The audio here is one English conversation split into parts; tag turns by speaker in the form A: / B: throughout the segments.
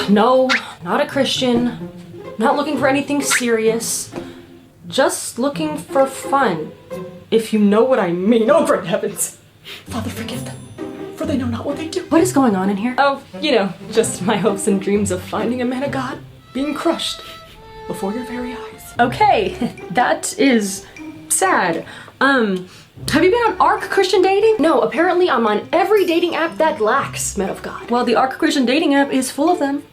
A: No, not a Christian. Not looking for anything serious. Just looking for fun. If you know what I mean. Oh, great heavens. Father, forgive them, for they know not what they do. What is going on in here? Oh, just my hopes and dreams of finding a man of God being crushed before your very eyes. Okay, that is sad. Have you been on ARC Christian Dating? No, apparently I'm on every dating app that lacks men of God. Well, the ARC Christian Dating app is full of them.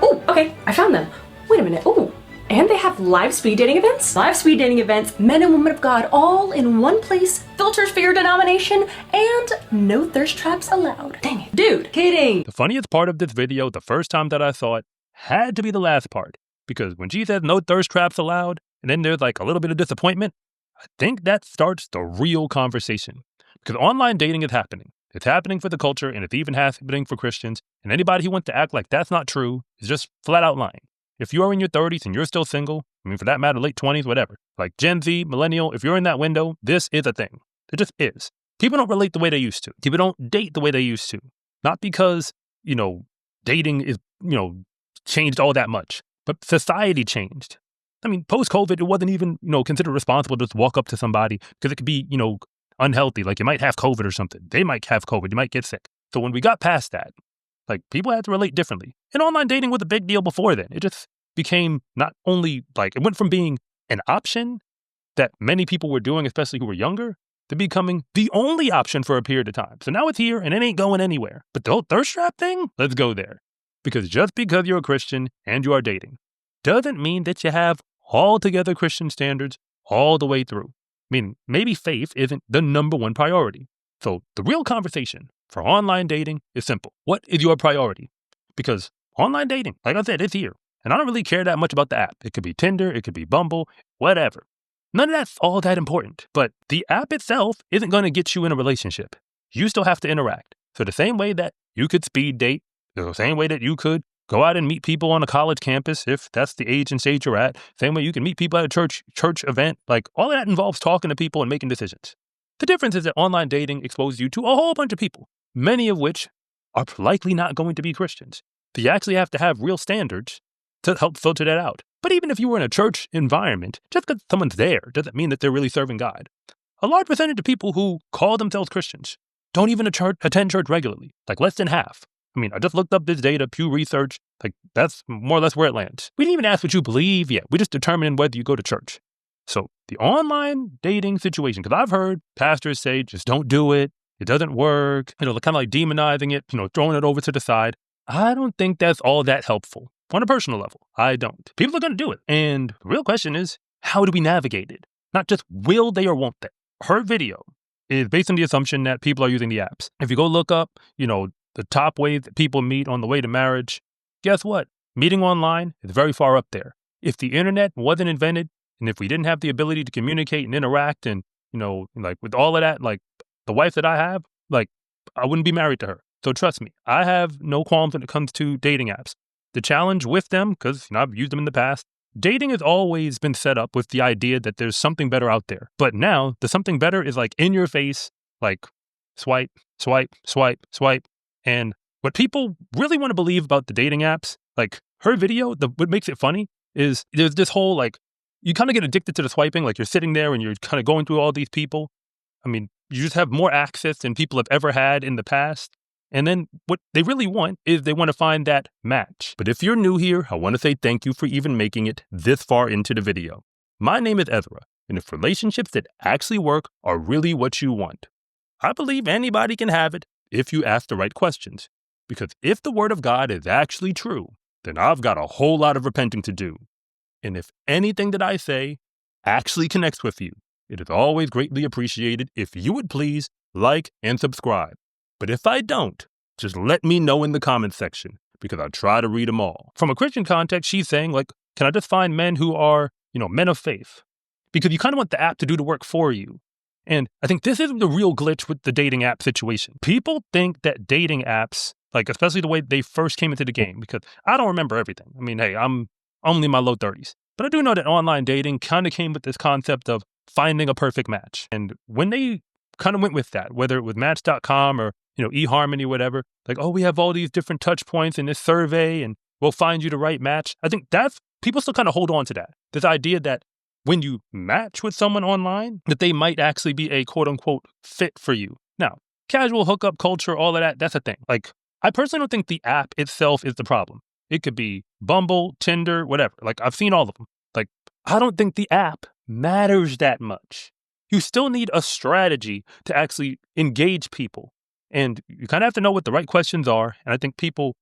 A: Oh, okay, I found them. Wait a minute. Oh, and they have live speed dating events? Live speed dating events, men and women of God, all in one place, filters for your denomination, and no thirst traps allowed. Dang it. Dude, kidding.
B: The funniest part of this video, the first time that I saw it, had to be the last part. Because when she says no thirst traps allowed, and then there's like a little bit of disappointment, I think that starts the real conversation. Because online dating is happening. It's happening for the culture, and it's even happening for Christians. And anybody who wants to act like that's not true is just flat out lying. If you are in your 30s and you're still single, for that matter, late 20s, whatever, like Gen Z, millennial, if you're in that window, this is a thing. It just is. People don't relate the way they used to. People don't date the way they used to. Not because, dating is, changed all that much, but society changed. Post-COVID, it wasn't even, considered responsible to just walk up to somebody because it could be, unhealthy. Like you might have COVID or something. They might have COVID. You might get sick. So when we got past that, people had to relate differently. And online dating was a big deal before then. It just became not only it went from being an option that many people were doing, especially who were younger, to becoming the only option for a period of time. So now it's here and it ain't going anywhere. But the whole thirst trap thing, let's go there. Because just because you're a Christian and you are dating doesn't mean that you have altogether Christian standards all the way through. Maybe faith isn't the number one priority. So the real conversation for online dating is simple. What is your priority? Because online dating, like I said, it's here. And I don't really care that much about the app. It could be Tinder, it could be Bumble, whatever. None of that's all that important. But the app itself isn't going to get you in a relationship. You still have to interact. So the same way that you could speed date, the same way that you could go out and meet people on a college campus, if that's the age and stage you're at, same way you can meet people at a church event, all of that involves talking to people and making decisions. The difference is that online dating exposes you to a whole bunch of people, many of which are likely not going to be Christians. So you actually have to have real standards to help filter that out. But even if you were in a church environment, just because someone's there doesn't mean that they're really serving God. A large percentage of people who call themselves Christians don't even attend church regularly, less than half. I just looked up this data, Pew Research, that's more or less where it lands. We didn't even ask what you believe yet. We just determined whether you go to church. So the online dating situation, because I've heard pastors say, just don't do it. It doesn't work. They're kind of demonizing it, throwing it over to the side. I don't think that's all that helpful. On a personal level, I don't. People are going to do it. And the real question is, how do we navigate it? Not just will they or won't they. Her video is based on the assumption that people are using the apps. If you go look up, the top ways that people meet on the way to marriage, guess what? Meeting online is very far up there. If the internet wasn't invented, and if we didn't have the ability to communicate and interact and, with all of that, the wife that I have, I wouldn't be married to her. So trust me, I have no qualms when it comes to dating apps. The challenge with them, because I've used them in the past, dating has always been set up with the idea that there's something better out there. But now, the something better is in your face, swipe, swipe, swipe, swipe. And what people really want to believe about the dating apps, her video, what makes it funny is there's this whole, you kind of get addicted to the swiping, you're sitting there and you're kind of going through all these people. You just have more access than people have ever had in the past. And then what they really want is they want to find that match. But if you're new here, I want to say thank you for even making it this far into the video. My name is Ezra, and if relationships that actually work are really what you want, I believe anybody can have it if you ask the right questions. Because if the word of God is actually true, then I've got a whole lot of repenting to do. And if anything that I say actually connects with you, it is always greatly appreciated if you would please like and subscribe. But if I don't, just let me know in the comments section, because I try to read them all. From a Christian context, she's saying, can I just find men who are, men of faith? Because you kind of want the app to do the work for you. And I think this is the real glitch with the dating app situation. People think that dating apps, especially the way they first came into the game, because I don't remember everything. Hey, I'm only in my low 30s. But I do know that online dating kind of came with this concept of finding a perfect match. And when they kind of went with that, whether it was Match.com or eHarmony, whatever. Like, oh, we have all these different touch points in this survey and we'll find you the right match. I think that's, people still kind of hold on to that. This idea that when you match with someone online, that they might actually be a quote unquote fit for you. Now, casual hookup culture, all of that, that's a thing. Like, I personally don't think the app itself is the problem. It could be Bumble, Tinder, whatever. Like, I've seen all of them. Like, I don't think the app matters that much. You still need a strategy to actually engage people. And you kind of have to know what the right questions are. And I think people,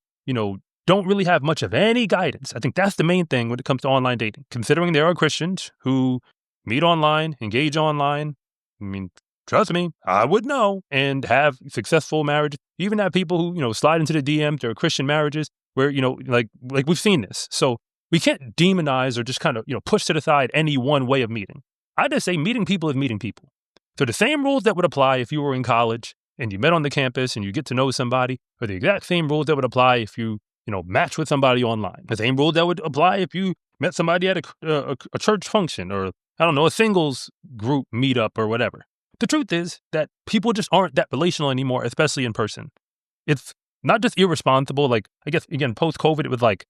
B: don't really have much of any guidance. I think that's the main thing when it comes to online dating. Considering there are Christians who meet online, engage online. I mean, trust me, I would know, and have successful marriages. Even have people who, slide into the DMs, there are Christian marriages where, like we've seen this. So we can't demonize or just kind of, push to the side any one way of meeting. I just say meeting people is meeting people. So the same rules that would apply if you were in college and you met on the campus and you get to know somebody are the exact same rules that would apply if you match with somebody online. The same rule that would apply if you met somebody at a church function or, I don't know, a singles group meetup or whatever. The truth is that people just aren't that relational anymore, especially in person. It's not just irresponsible. Like, I guess, again, post-COVID, it was like,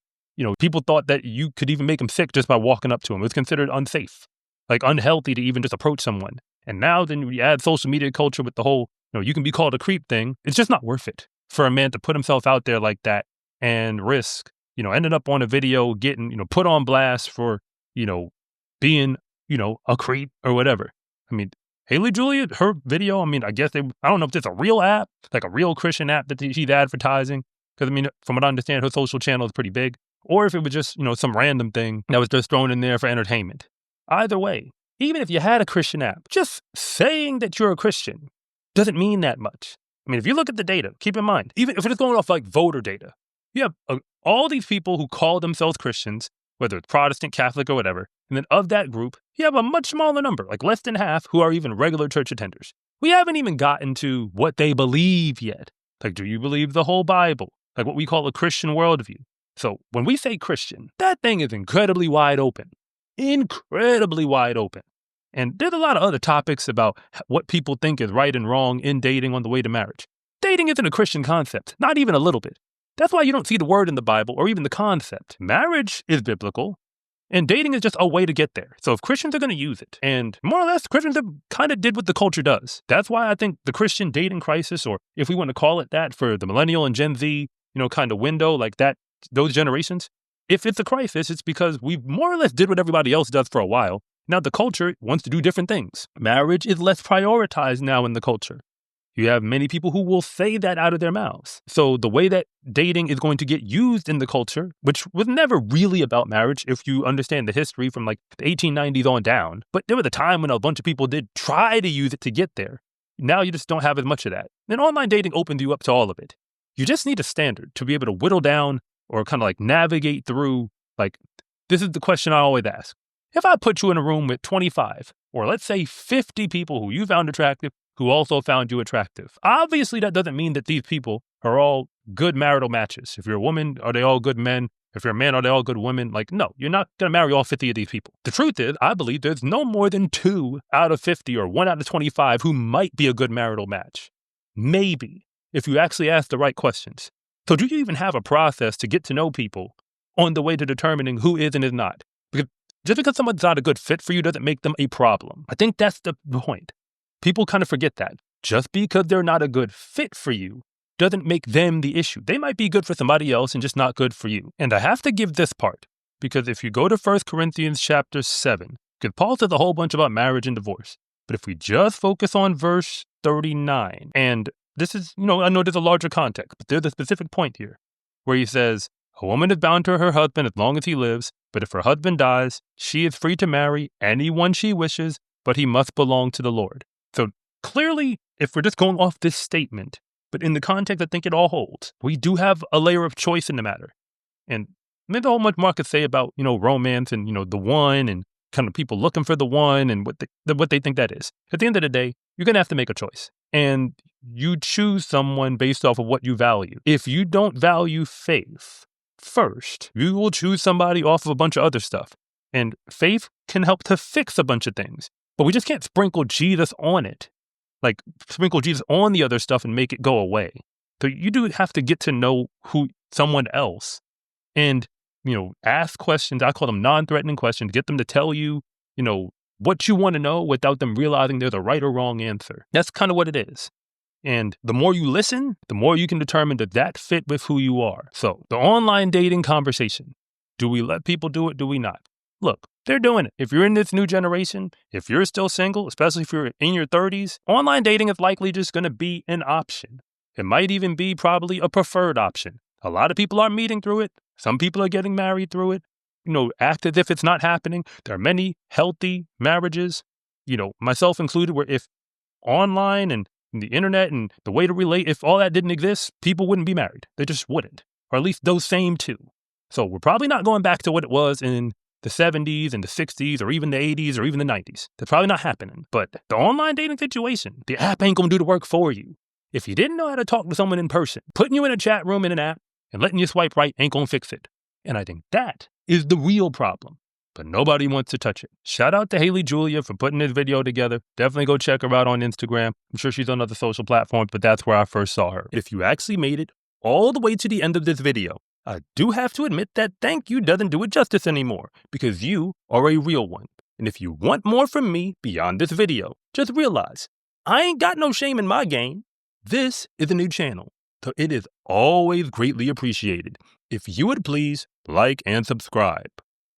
B: people thought that you could even make them sick just by walking up to them. It was considered unsafe, like unhealthy to even just approach someone. And now then we add social media culture with the whole, you can be called a creep thing. It's just not worth it for a man to put himself out there like that and risk, ending up on a video, getting, put on blast for, being, a creep or whatever. I mean, Hailey Julia, her video, I guess I don't know if it's a real app, like a real Christian app that she's advertising. Because, from what I understand, her social channel is pretty big. Or if it was just, some random thing that was just thrown in there for entertainment. Either way, even if you had a Christian app, just saying that you're a Christian doesn't mean that much. If you look at the data, keep in mind, even if it's going off like voter data, you have all these people who call themselves Christians, whether it's Protestant, Catholic, or whatever. And then of that group, you have a much smaller number, like less than half, who are even regular church attenders. We haven't even gotten to what they believe yet. Like, do you believe the whole Bible? Like what we call a Christian worldview. So when we say Christian, that thing is incredibly wide open. Incredibly wide open. And there's a lot of other topics about what people think is right and wrong in dating on the way to marriage. Dating isn't a Christian concept, not even a little bit. That's why you don't see the word in the Bible or even the concept. Marriage is biblical, and dating is just a way to get there. So if Christians are going to use it, and more or less, Christians have kind of did what the culture does. That's why I think the Christian dating crisis, or if we want to call it that for the millennial and Gen Z, kind of window, like that, those generations, if it's a crisis, it's because we more or less did what everybody else does for a while. Now the culture wants to do different things. Marriage is less prioritized now in the culture. You have many people who will say that out of their mouths. So the way that dating is going to get used in the culture, which was never really about marriage, if you understand the history from like the 1890s on down, but there was a time when a bunch of people did try to use it to get there. Now you just don't have as much of that. And online dating opens you up to all of it. You just need a standard to be able to whittle down or kind of like navigate through. Like, this is the question I always ask. If I put you in a room with 25, or let's say 50 people who you found attractive, who also found you attractive, obviously that doesn't mean that these people are all good marital matches. If you're a woman, are they all good men? If you're a man, are they all good women? Like, no, you're not going to marry all 50 of these people. The truth is, I believe there's no more than 2 out of 50 or 1 out of 25 who might be a good marital match. Maybe, if you actually ask the right questions. So do you even have a process to get to know people on the way to determining who is and is not? Because just because someone's not a good fit for you doesn't make them a problem. I think that's the point. People kind of forget that. Just because they're not a good fit for you doesn't make them the issue. They might be good for somebody else and just not good for you. And I have to give this part, because if you go to 1 Corinthians chapter 7, because Paul says a whole bunch about marriage and divorce, but if we just focus on verse 39, and this is, I know there's a larger context, but there's a specific point here where he says, a woman is bound to her husband as long as he lives, but if her husband dies, she is free to marry anyone she wishes, but he must belong to the Lord. So clearly, if we're just going off this statement, but in the context I think it all holds, we do have a layer of choice in the matter. And there's a whole much more I could say about, romance and, the one and kind of people looking for the one and what they think that is. At the end of the day, you're going to have to make a choice. And you choose someone based off of what you value. If you don't value faith first, you will choose somebody off of a bunch of other stuff. And faith can help to fix a bunch of things. But we just can't sprinkle Jesus on it like sprinkle Jesus on the other stuff and make it go away. So you do have to get to know someone else and, ask questions. I call them non-threatening questions. Get them to tell you, what you want to know without them realizing there's a right or wrong answer. That's kind of what it is. And the more you listen, the more you can determine does that fit with who you are. So the online dating conversation, do we let people do it? Do we not? Look, they're doing it. If you're in this new generation, if you're still single, especially if you're in your 30s, online dating is likely just going to be an option. It might even be probably a preferred option. A lot of people are meeting through it. Some people are getting married through it. Act as if it's not happening. There are many healthy marriages, myself included, where if online and the internet and the way to relate, if all that didn't exist, people wouldn't be married. They just wouldn't. Or at least those same two. So we're probably not going back to what it was in the 70s and the 60s or even the 80s or even the 90s. That's probably not happening. But the online dating situation, the app ain't going to do the work for you. If you didn't know how to talk to someone in person, putting you in a chat room in an app and letting you swipe right ain't going to fix it. And I think that is the real problem. But nobody wants to touch it. Shout out to Hailey Julia for putting this video together. Definitely go check her out on Instagram. I'm sure she's on other social platforms, but that's where I first saw her. If you actually made it all the way to the end of this video, I do have to admit that thank you doesn't do it justice anymore, because you are a real one. And if you want more from me beyond this video, just realize I ain't got no shame in my game. This is a new channel, so it is always greatly appreciated if you would please like and subscribe.